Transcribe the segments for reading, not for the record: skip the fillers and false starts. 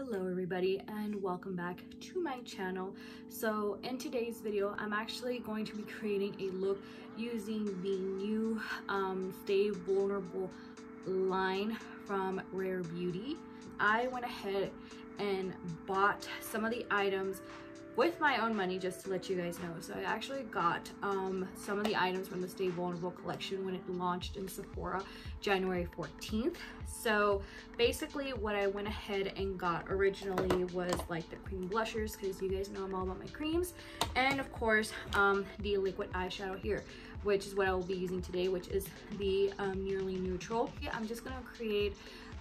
Hello everybody and welcome back to my channel. So in today's video I'm actually going to be creating a look using the new Stay Vulnerable line from Rare Beauty. I went ahead and bought some of the items with my own money, just to let you guys know. So I actually got some of the items from the Stay Vulnerable collection when it launched in Sephora January 14th. So basically what I went ahead and got originally was like the cream blushers, because you guys know I'm all about my creams, and of course the liquid eyeshadow here, which is what I will be using today, which is the nearly neutral. Yeah, I'm just gonna create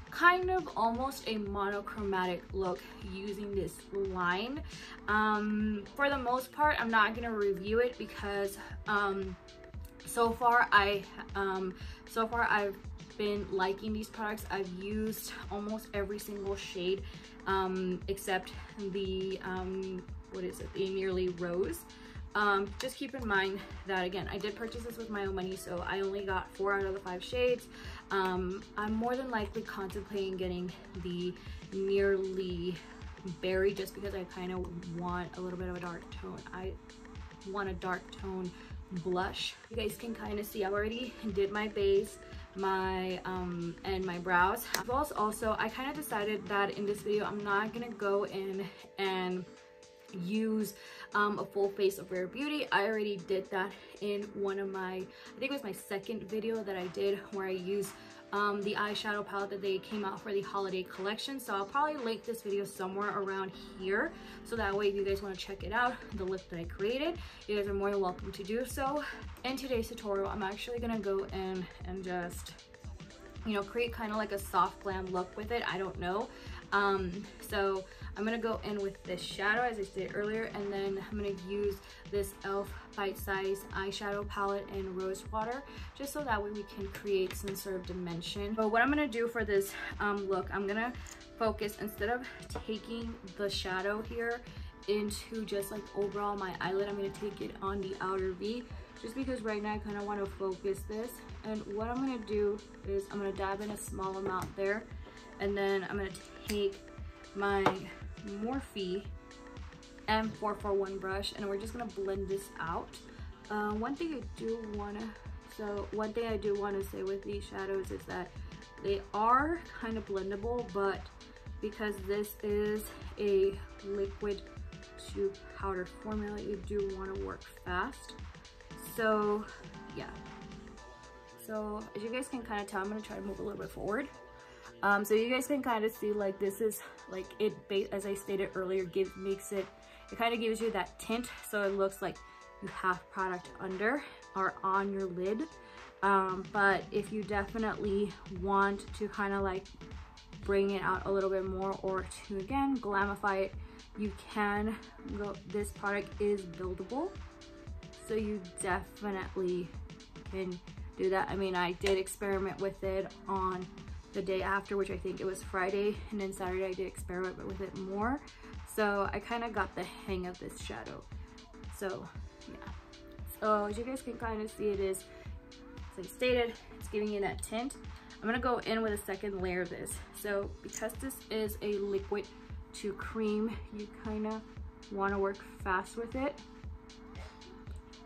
kind of almost a monochromatic look using this line. For the most part I'm not gonna review it because so far I've been liking these products. I've used almost every single shade except the what is it, the Nearly Rose. Just keep in mind that again, I did purchase this with my own money, so I only got 4 out of the 5 shades. I'm more than likely contemplating getting the Nearly Berry just because I kind of want a little bit of a dark tone. I want a dark tone blush. You guys can kind of see I already did my base, my and my brows. Also, I kind of decided that in this video I'm not gonna go in and use a full face of Rare Beauty. I already did that in one of my, I think it was my second video that I did, where I used the eyeshadow palette that they came out for the holiday collection. So I'll probably link this video somewhere around here, so that way if you guys want to check it out, the look that I created, you guys are more than welcome to do so. In today's tutorial I'm actually gonna go in and just, you know, create kind of like a soft glam look with it. I don't know. So I'm gonna go in with this shadow as I stated earlier, and then I'm gonna use this E.L.F bite size eyeshadow palette in Rose Water, just so that way we can create some sort of dimension. But what I'm gonna do for this look, I'm gonna focus, instead of taking the shadow here into just like overall my eyelid, I'm gonna take it on the outer V, just because right now I kind of want to focus this. And what I'm gonna do is I'm gonna dab in a small amount there, and then I'm gonna take my Morphe M441 brush, and we're just gonna blend this out. One thing I do want to say with these shadows is that they are kind of blendable, but because this is a liquid to powder formula, you do want to work fast. So yeah, so as you guys can kind of tell, I'm going to try to move a little bit forward. So you guys can kind of see, like, this is like it, as I stated earlier, it kind of gives you that tint, so it looks like you have product under or on your lid. But if you definitely want to kind of like bring it out a little bit more, or to again glamify it, you can go. This product is buildable, so you definitely can do that. I mean, I did experiment with it on the day after, which I think it was Friday, and then Saturday I did experiment with it more, so I kind of got the hang of this shadow. So yeah, so as you guys can kind of see, it is, as I stated, it's giving you that tint. I'm gonna go in with a second layer of this. So because this is a liquid to cream, you kind of want to work fast with it.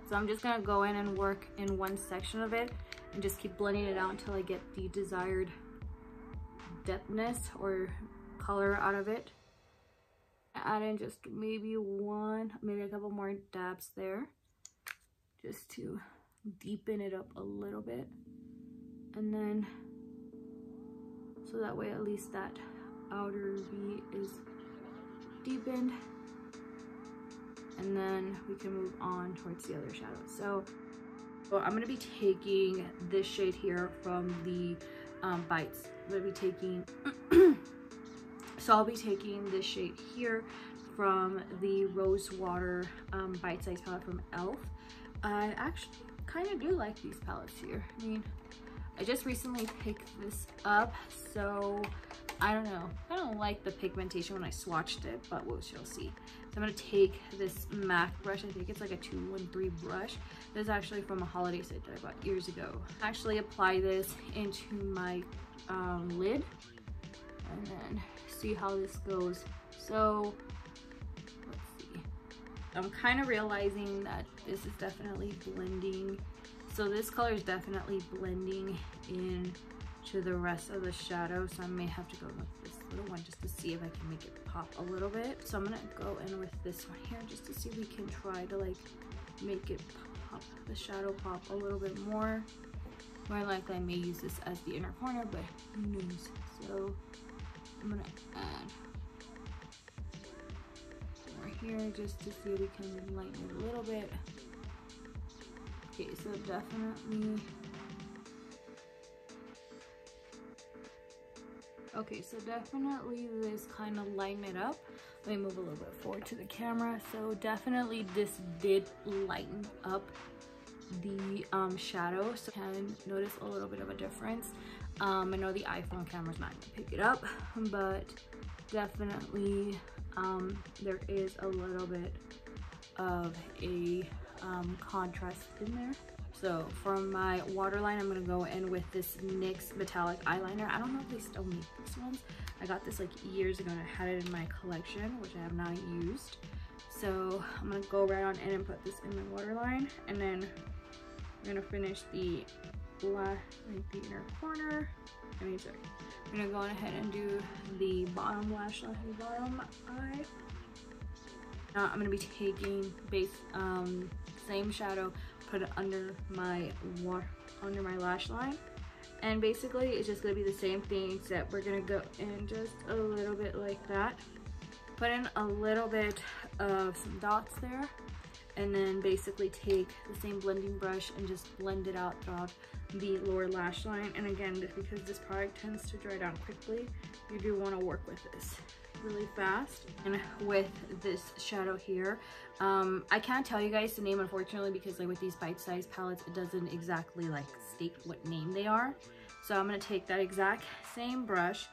So I'm just gonna go in and work in one section of it and just keep blending it out until I get the desired depthness or color out of it. Add in just maybe a couple more dabs there, just to deepen it up a little bit, and then so that way at least that outer V is deepened, and then we can move on towards the other shadow. So I'm going to be taking this shade here from the Bites. I'm going to be taking so I'll be taking this shade here from the Rose Water bite size palette from E.L.F. I actually kind of do like these palettes here. I mean, I just recently picked this up, so I don't know. I don't like the pigmentation when I swatched it, but we shall see. So I'm going to take this MAC brush. I think it's like a 213 brush. This is actually from a holiday set that I bought years ago. Actually apply this into my lid, and then see how this goes. So let's see. I'm kind of realizing that this is definitely blending. So this color is definitely blending in to the rest of the shadow. So I may have to go with this little one just to see if I can make it pop a little bit. So I'm gonna go in with this one here just to see if we can try to like make it pop, the shadow pop a little bit more. More likely I may use this as the inner corner, but who knows. So I'm gonna add more here just to see if we can lighten it a little bit. Okay, so definitely. Okay, so definitely this kind of lighten it up. Let me move a little bit forward to the camera. So definitely this did lighten up the shadow. So you can notice a little bit of a difference. I know the iPhone camera's not gonna pick it up, but definitely there is a little bit of a contrast in there. So for my waterline, I'm gonna go in with this NYX metallic eyeliner. I don't know if they still make these ones. I got this like years ago and I had it in my collection, which I have not used. So I'm gonna go right on in and put this in my waterline, and then I'm gonna finish the inner corner. I'm gonna go on ahead and do the bottom lash line, the bottom eye. Now I'm gonna be taking same shadow, put it under my lash line, and basically it's just gonna be the same thing, except we're gonna go in just a little bit like that, put in a little bit of some dots there, and then basically take the same blending brush and just blend it out throughout the lower lash line. And again, just because this product tends to dry down quickly, you do want to work with this really fast. And with this shadow here, I can't tell you guys the name, unfortunately, because like with these bite-sized palettes, it doesn't exactly like state what name they are. So I'm gonna take that exact same brush,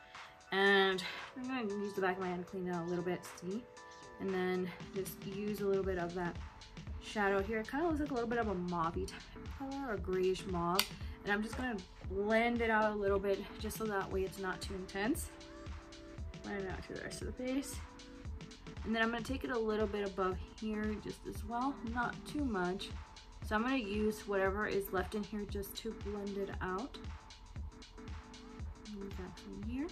and I'm gonna use the back of my hand, clean it out a little bit, see, and then just use a little bit of that shadow here. It kind of looks like a little bit of a mauve-y type color, or grayish mauve, and I'm just gonna blend it out a little bit just so that way it's not too intense. Blend it out to the rest of the face, and then I'm going to take it a little bit above here just as well, not too much. So I'm going to use whatever is left in here just to blend it out. Use that from here,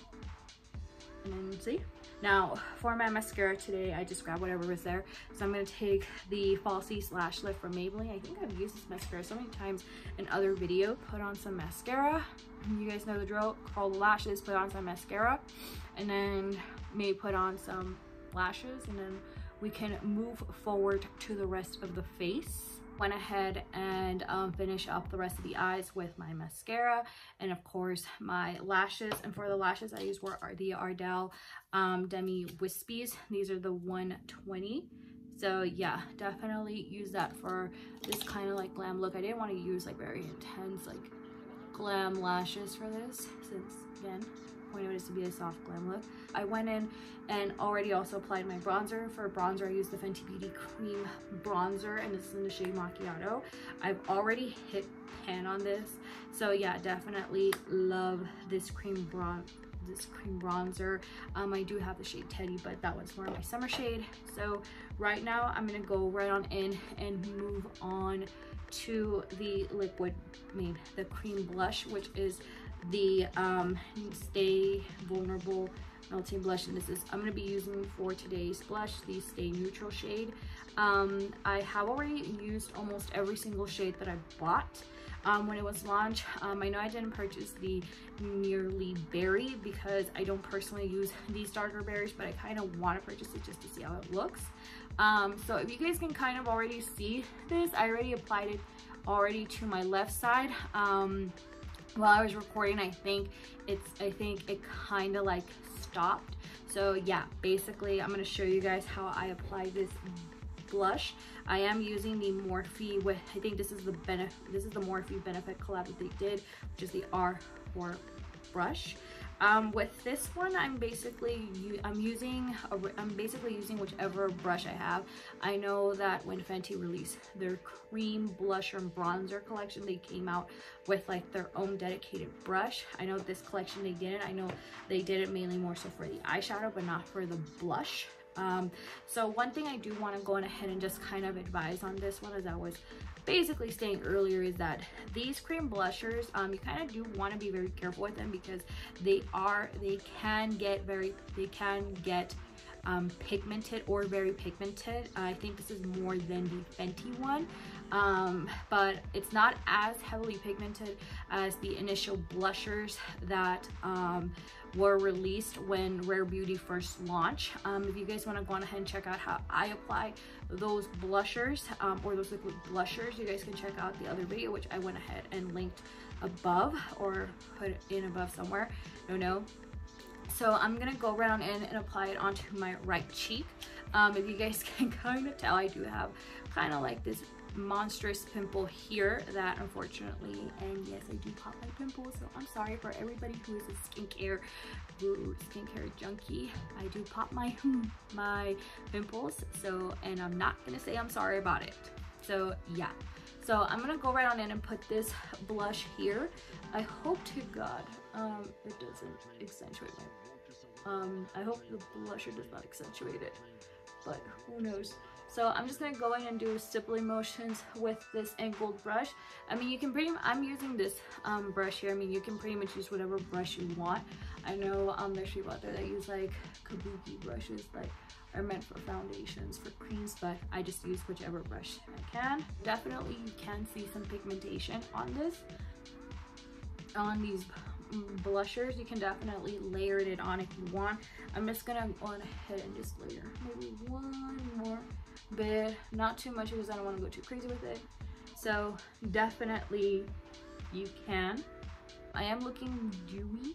and then see. Now for my mascara today, I just grabbed whatever was there. So I'm going to take the Falsies Lash Lift from Maybelline. I think I've used this mascara so many times in other videos. Put on some mascara. You guys know the drill. Curl the lashes, put on some mascara, and then maybe put on some lashes, and then we can move forward to the rest of the face. Went ahead and finish up the rest of the eyes with my mascara, and of course my lashes. And for the lashes I used are the Ardell Wispies. These are the 120. So yeah, definitely use that for this kind of like glam look. I didn't want to use like very intense like glam lashes for this, since again, the point of it is to be a soft glam look. I went in and already also applied my bronzer. For bronzer, I used the Fenty Beauty Cream Bronzer, and this is in the shade Macchiato. I've already hit pan on this, so yeah, definitely love this cream bronzer. I do have the shade Teddy, but that one's more my summer shade. So right now I'm gonna go right on in and move on to the the cream blush, which is the Stay Vulnerable Melting Blush, and this is I'm going to be using for today's blush the Stay Neutral shade. I have already used almost every single shade that I bought when it was launched. I know I didn't purchase the Nearly Berry because I don't personally use these darker berries, but I kind of want to purchase it just to see how it looks. So if you guys can kind of already see this, I already applied it already to my left side. While I was recording, I think it kind of like stopped. So yeah, basically I'm going to show you guys how I apply this blush. I am using the Morphe with, I think this is the Morphe Benefit collab that they did, which is the R4 brush. With this one, I'm basically using whichever brush I have. I know that when Fenty released their cream blusher and bronzer collection, they came out with like their own dedicated brush. I know this collection they didn't. I know they did it mainly more so for the eyeshadow, but not for the blush. So one thing I do want to go ahead and just kind of advise on this one, as I was basically saying earlier, is that these cream blushers, you kind of do want to be very careful with them, because they can get pigmented or very pigmented. I think this is more than the Fenty one, but it's not as heavily pigmented as the initial blushers that were released when Rare Beauty first launched. If you guys want to go on ahead and check out how I apply those blushers, or those liquid blushers, you guys can check out the other video, which I went ahead and linked above, or put it in above somewhere, I don't know. So I'm gonna go around and apply it onto my right cheek. If you guys can kind of tell, I do have kind of like this monstrous pimple here that unfortunately, and yes, I do pop my pimples, so I'm sorry for everybody who is a skincare junkie. I do pop my pimples, so, and I'm not gonna say I'm sorry about it. So yeah, so I'm gonna go right on in and put this blush here. I hope to God it doesn't accentuate my I hope the blusher does not accentuate it, but who knows. So I'm just gonna go in and do stippling motions with this angled brush. I mean, you can I'm using this brush here. I mean, you can pretty much use whatever brush you want. I know there's people out there that use like kabuki brushes, like are meant for foundations, for creams, but I just use whichever brush I can. Definitely you can see some pigmentation on these blushers. You can definitely layer it on if you want. I'm just gonna go ahead and just layer maybe one more bit, not too much because I don't want to go too crazy with it. So definitely you can. I am looking dewy,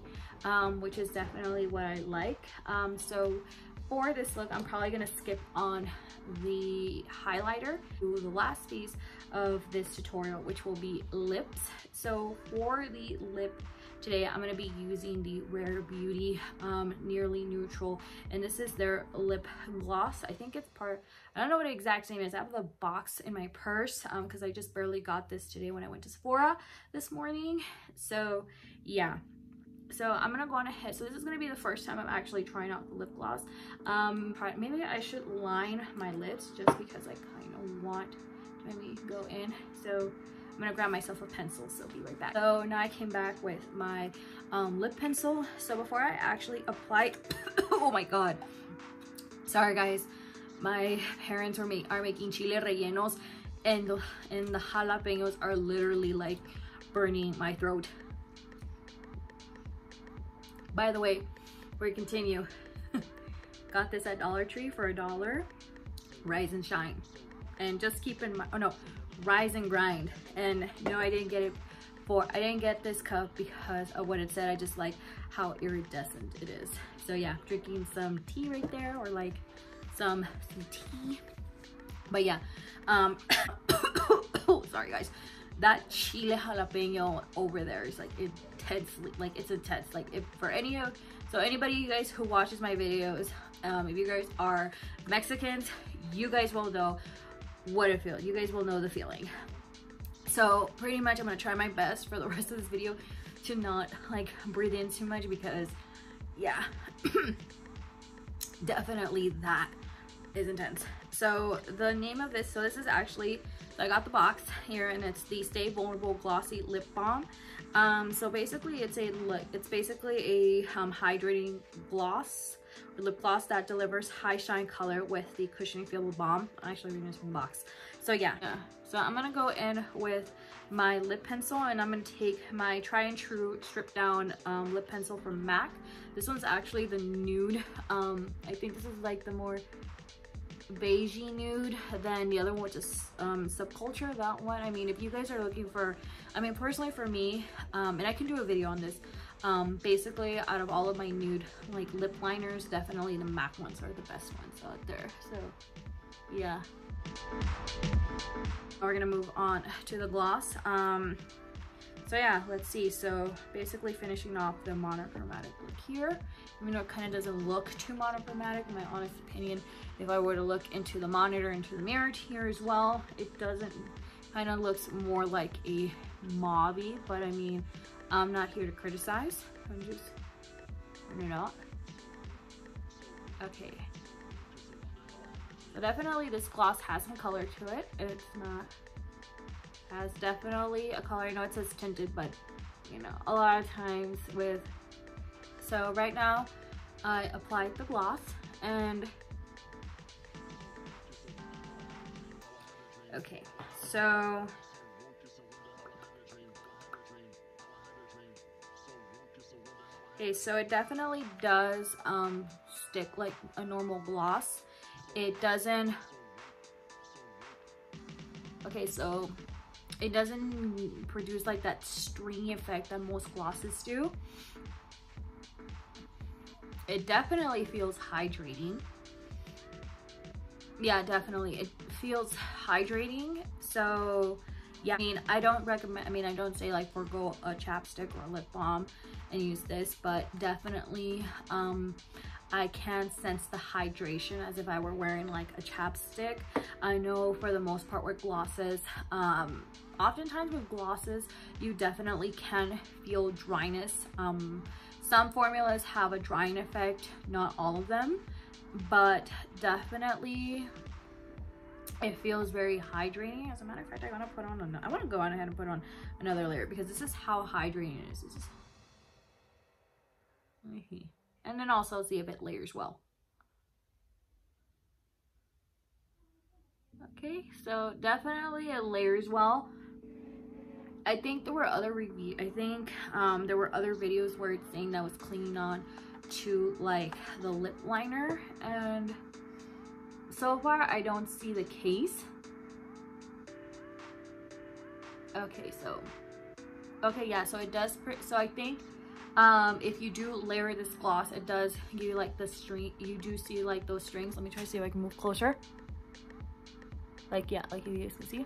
which is definitely what I like. So for this look, I'm probably gonna skip on the highlighter to the last piece of this tutorial, which will be lips. So for the lip today, I'm going to be using the Rare Beauty Nearly Neutral, and this is their lip gloss. I think it's I don't know what the exact name is. I have the box in my purse because I just barely got this today when I went to Sephora this morning. So yeah, so I'm gonna go on ahead. So this is gonna be the first time I'm actually trying out the lip gloss. Maybe I should line my lips just because I kind of want to maybe go in. So I'm gonna grab myself a pencil, so be right back. So now I came back with my lip pencil. So before I actually apply, oh my god, sorry guys, my parents are making chile rellenos, and the jalapenos are literally like burning my throat. By the way, before we continue, got this at Dollar Tree for $1. Rise and shine, and just keep in mind, oh no, rise and grind. And no, I didn't get this cup because of what it said. I just like how iridescent it is. So yeah, drinking some tea right there, or like some tea. But yeah, sorry guys, that chile jalapeno over there is like intensely, like it's intense. Like if for anybody you guys who watches my videos, if you guys are Mexicans, you guys will know what it feels. You guys will know the feeling. So pretty much I'm gonna try my best for the rest of this video to not like breathe in too much, because yeah, definitely that is intense. So the name of this, so this is actually, so I got the box here, and it's the Stay Vulnerable Glossy Lip Balm. So basically it's basically a hydrating gloss, or lip gloss that delivers high shine color with the cushioning feel of balm. I'm actually reading this from the box. So yeah, so I'm gonna go in with my lip pencil, and I'm gonna take my Try and True stripped down lip pencil from MAC. This one's actually the nude. I think this is like the more beigey nude than the other one, which is Subculture. That one, I mean, if you guys are looking for, I mean, personally for me, and I can do a video on this, basically out of all of my nude like lip liners, definitely the MAC ones are the best ones out there. So yeah, we're gonna move on to the gloss. So yeah, let's see. So basically finishing off the monochromatic look here. Even though it kind of doesn't look too monochromatic, in my honest opinion, if I were to look into the monitor, into the mirror here as well, it doesn't, kind of looks more like a mauve-y, but I mean, I'm not here to criticize. I'm just turning it out. Okay. So definitely this gloss has some color to it. It's not, has definitely a color. I know it says tinted, but you know, a lot of times with, so right now I applied the gloss and okay, so okay, so it definitely does stick like a normal gloss. It doesn't, okay, so it doesn't produce like that stringy effect that most glosses do. It definitely feels hydrating. Yeah, definitely. It feels hydrating. So yeah, I mean, I don't recommend, I mean, I don't say like forgo a chapstick or a lip balm and use this, but definitely I can sense the hydration as if I were wearing like a chapstick. I know for the most part with glosses, oftentimes with glosses, you definitely can feel dryness. Some formulas have a drying effect, not all of them, but definitely it feels very hydrating. As a matter of fact, I want to put on I want to go on ahead and put on another layer because this is how hydrating it is. This is, and then also see if it layers well. Okay, so definitely it layers well. I think there were other reviews, I think there were other videos where it's saying that was clinging on to like the lip liner, and so far I don't see the case. Okay, so okay, yeah, so it does, so I think if you do layer this gloss, it does give you like the string, you do see like those strings. Let me try to see if I can move closer. Like, yeah, like you guys can see.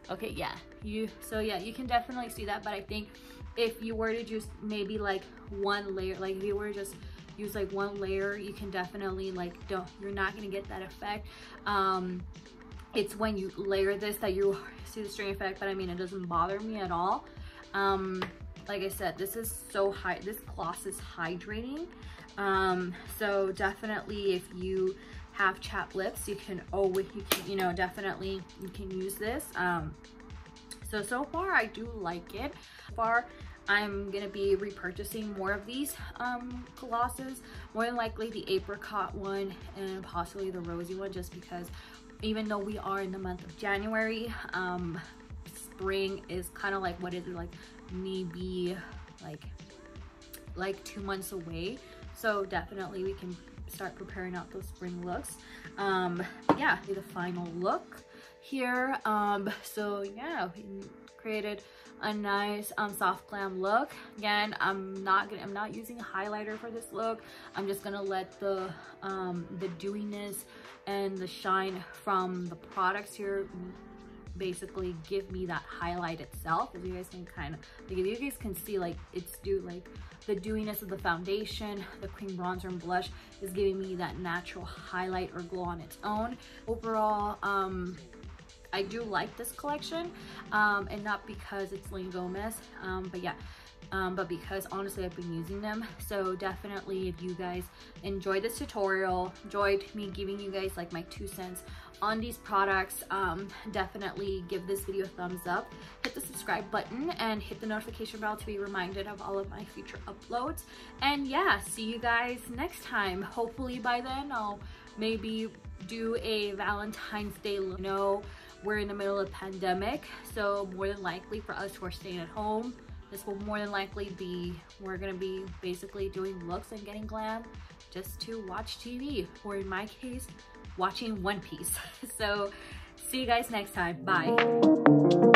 Okay, yeah, so yeah, you can definitely see that, but I think if you were to just maybe like one layer, like if you were to just use like one layer, you can definitely like, you're not gonna get that effect. It's when you layer this that you see the string effect, but I mean, it doesn't bother me at all. Like I said, this is so high, this gloss is hydrating. So definitely if you have chapped lips, you can always, you know, definitely you can use this. So far I do like it. So far I'm gonna be repurchasing more of these glosses, more than likely the apricot one and possibly the rosy one, just because even though we are in the month of January, spring is kind of like, what is it, like maybe like 2 months away. So definitely we can start preparing out those spring looks. Yeah, the final look here. So yeah, we created a nice soft glam look. Again, I'm not using a highlighter for this look. I'm just gonna let the dewiness and the shine from the products here basically give me that highlight itself. If you guys can kind of, like, if you guys can see, like, it's like the dewiness of the foundation, the cream bronzer and blush is giving me that natural highlight or glow on its own. Overall, I do like this collection, and not because it's Selena Gomez, but yeah, but because honestly I've been using them. So definitely, if you guys enjoyed this tutorial, enjoyed me giving you guys like my 2 cents on these products, definitely give this video a thumbs up, hit the subscribe button, and hit the notification bell to be reminded of all of my future uploads. And yeah, see you guys next time. Hopefully by then I'll maybe do a Valentine's Day look. You know, we're in the middle of a pandemic, so more than likely for us who are staying at home, this will more than likely be, we're gonna be basically doing looks and getting glam just to watch TV, or in my case, watching One Piece. So see you guys next time. Bye.